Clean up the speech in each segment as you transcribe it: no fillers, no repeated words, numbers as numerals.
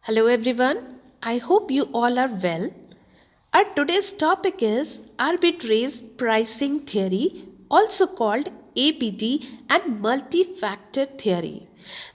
Hello everyone, I hope you all are well. Our today's topic is arbitrage pricing theory, also called APT, and multi-factor theory.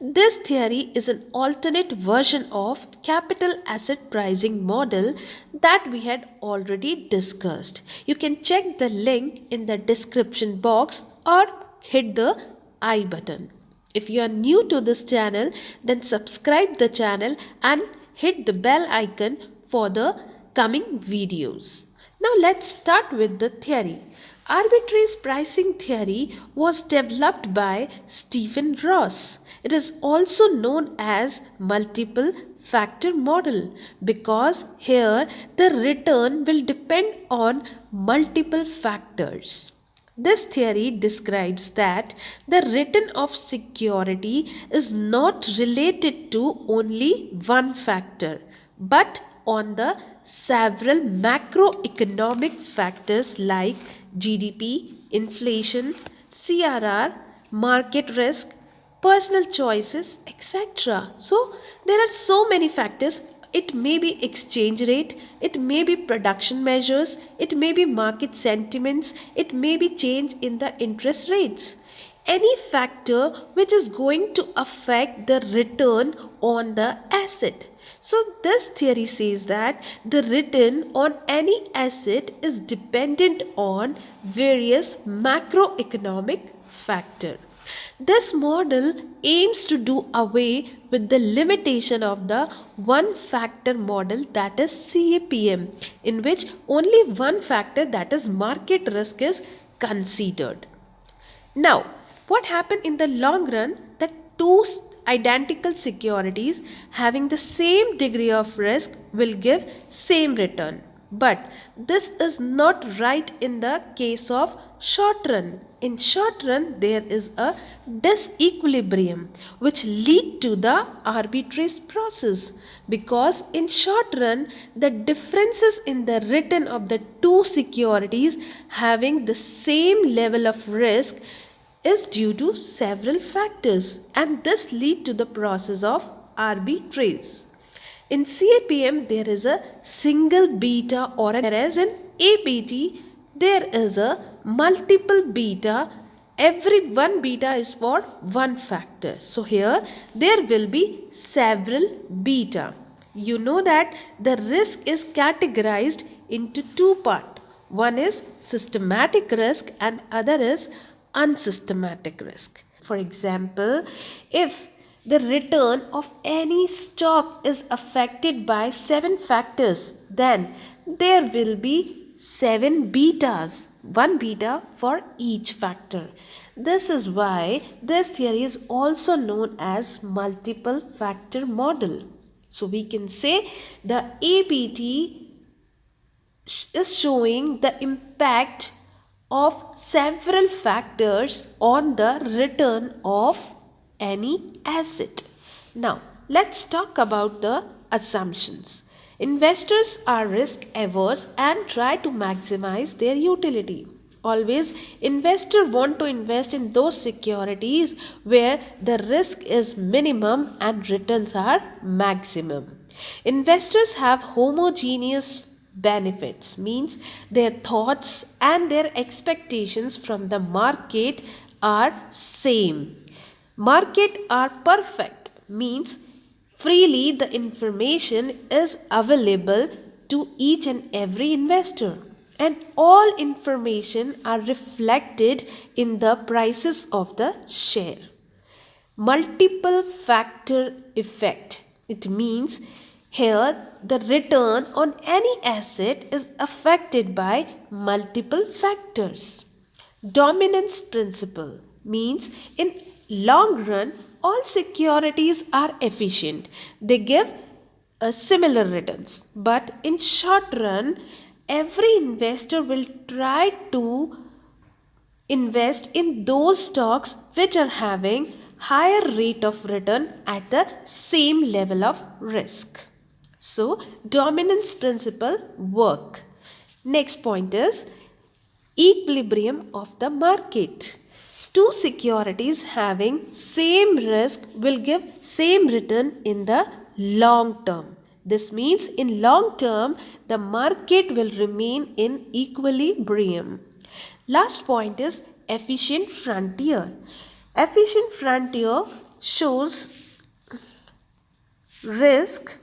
This theory is an alternate version of capital asset pricing model that we had already discussed. You can check the link in the description box or hit the I button. If you are new to this channel, then subscribe the channel and hit the bell icon for the coming videos. Now let's start with the theory. Arbitrage pricing theory was developed by Stephen Ross. It is also known as multiple factor model because here the return will depend on multiple factors. This theory describes that the return of security is not related to only one factor but on the several macroeconomic factors like GDP, inflation, CRR, market risk, personal choices, etc. So there are so many factors. It may be exchange rate, it may be production measures, it may be market sentiments, it may be change in the interest rates. Any factor which is going to affect the return on the asset. So this theory says that the return on any asset is dependent on various macroeconomic factors. This model aims to do away with the limitation of the one factor model, that is CAPM, in which only one factor, that is market risk, is considered. Now, what happened in the long run? That two identical securities having the same degree of risk will give same return. But this is not right in the case of short run. In short run, there is a disequilibrium which lead to the arbitrage process, because in short run the differences in the return of the two securities having the same level of risk is due to several factors, and this lead to the process of arbitrage. In CAPM there is a single beta, or whereas in APT there is a multiple beta. Every one beta is for one factor. So here there will be several beta. You know that the risk is categorized into two parts. One is systematic risk and other is unsystematic risk. For example, if the return of any stock is affected by 7 factors, then there will be 7 betas, 1 beta for each factor. This is why this theory is also known as multiple factor model. So we can say the APT is showing the impact of several factors on the return of any asset. Now, let's talk about the assumptions. Investors are risk averse and try to maximize their utility. Always, investors want to invest in those securities where the risk is minimum and returns are maximum. Investors have homogeneous benefits, means their thoughts and their expectations from the market are same. Market are perfect, means freely the information is available to each and every investor, and all information are reflected in the prices of the share. Multiple factor effect, it means here the return on any asset is affected by multiple factors. Dominance principle means in long run all securities are efficient, they give similar returns, but in short run every investor will try to invest in those stocks which are having higher rate of return at the same level of risk. So dominance principle work. Next point is equilibrium of the market. Two securities having same risk will give same return in the long term. This means in long term, the market will remain in equilibrium. Last point is efficient frontier. Efficient frontier shows risk,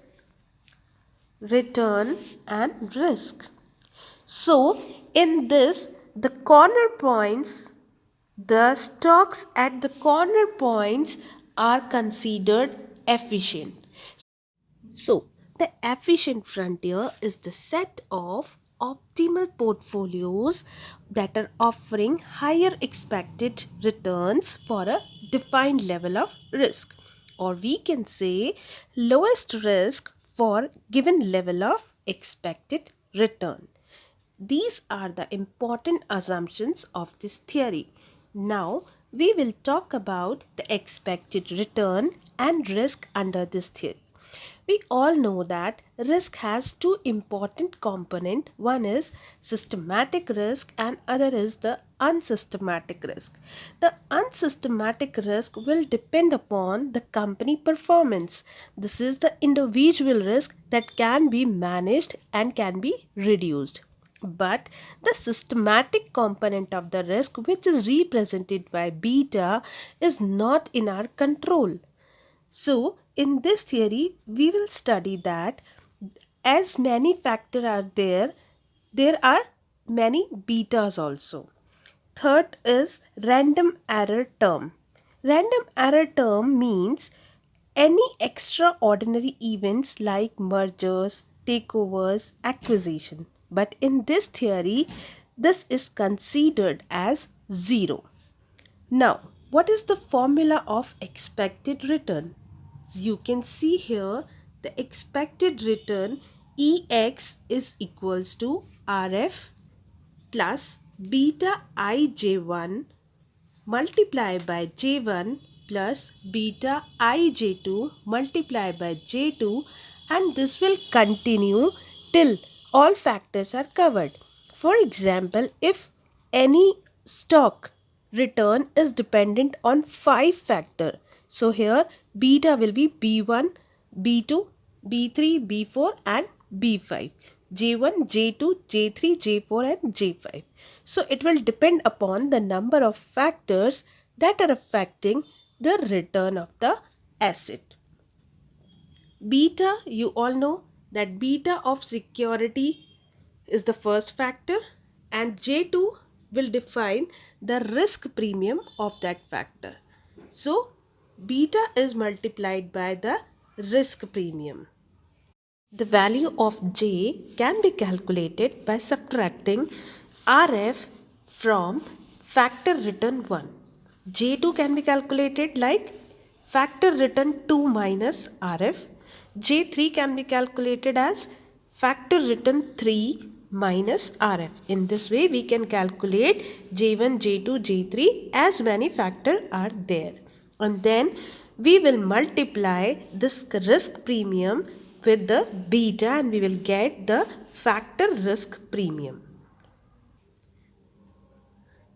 return and risk. So in this, the corner points, the stocks at the corner points are considered efficient. So, the efficient frontier is the set of optimal portfolios that are offering higher expected returns for a defined level of risk, or we can say lowest risk for given level of expected return. These are the important assumptions of this theory. Now, we will talk about the expected return and risk under this theory. We all know that risk has two important components. One is systematic risk and other is the unsystematic risk. The unsystematic risk will depend upon the company performance. This is the individual risk that can be managed and can be reduced. But the systematic component of the risk, which is represented by beta, is not in our control. So, in this theory, we will study that as many factors are there, there are many betas also. Third is random error term. Random error term means any extraordinary events like mergers, takeovers, acquisition. But in this theory, this is considered as zero. Now, what is the formula of expected return? You can see here the expected return EX is equals to RF plus beta IJ1 multiplied by J1 plus beta IJ2 multiplied by J2, and this will continue till all factors are covered. For example, if any stock return is dependent on 5 factor, so here beta will be B1, B2, B3, B4 and B5. J1, J2, J3, J4 and J5. So it will depend upon the number of factors that are affecting the return of the asset. Beta, you all know that beta of security is the first factor, and J2 will define the risk premium of that factor. So beta is multiplied by the risk premium. The value of J can be calculated by subtracting RF from factor return 1. J2 can be calculated like factor return 2 minus RF. J3 can be calculated as factor return 3 minus RF. In this way, we can calculate J1, J2, J3 as many factors are there. And then we will multiply this risk premium with the beta and we will get the factor risk premium.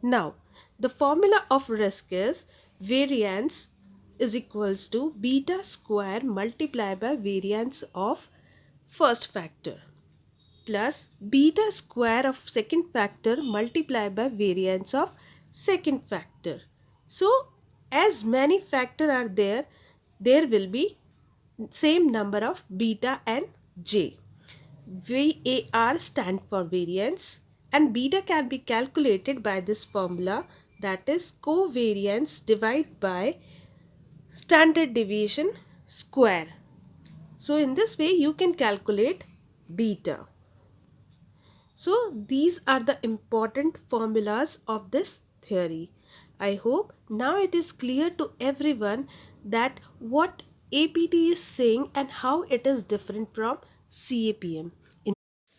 Now, the formula of risk is variance is equals to beta square multiplied by variance of first factor plus beta square of second factor multiplied by variance of second factor. So, as many factors are there, there will be same number of beta and J. VAR stand for variance and beta can be calculated by this formula, that is covariance divided by standard deviation square. So in this way you can calculate beta. So these are the important formulas of this theory. I hope now it is clear to everyone that what APT is saying and how it is different from CAPM.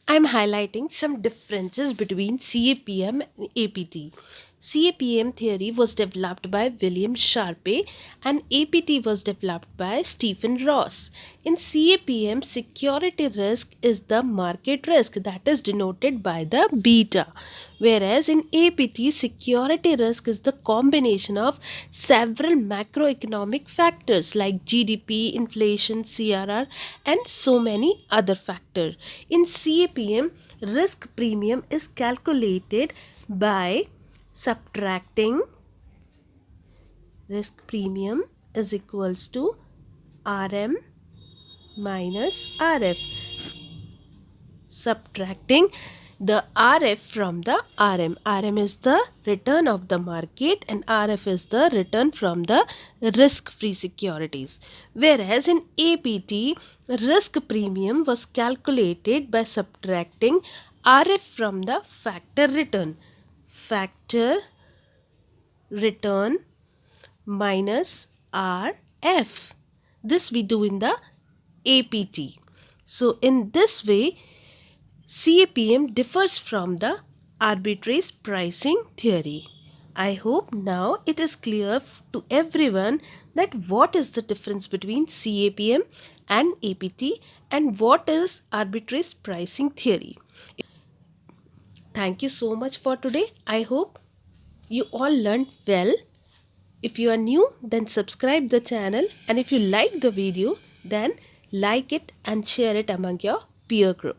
I'm highlighting some differences between CAPM and APT. CAPM theory was developed by William Sharpe and APT was developed by Stephen Ross. In CAPM, security risk is the market risk, that is denoted by the beta, whereas in APT, security risk is the combination of several macroeconomic factors like GDP, inflation, CRR, and so many other factors. In CAPM, risk premium is calculated by subtracting risk premium is equals to RM minus RF, subtracting the RF from the RM. RM is the return of the market and RF is the return from the risk-free securities. Whereas in APT, risk premium was calculated by subtracting RF from the factor return. Factor return minus RF. This we do in the APT. So in this way, CAPM differs from the arbitrage pricing theory. I hope now it is clear to everyone that what is the difference between CAPM and APT and what is arbitrage pricing theory. Thank you so much for today. I hope you all learned well. If you are new, then subscribe the channel, and if you like the video, then like it and share it among your peer group.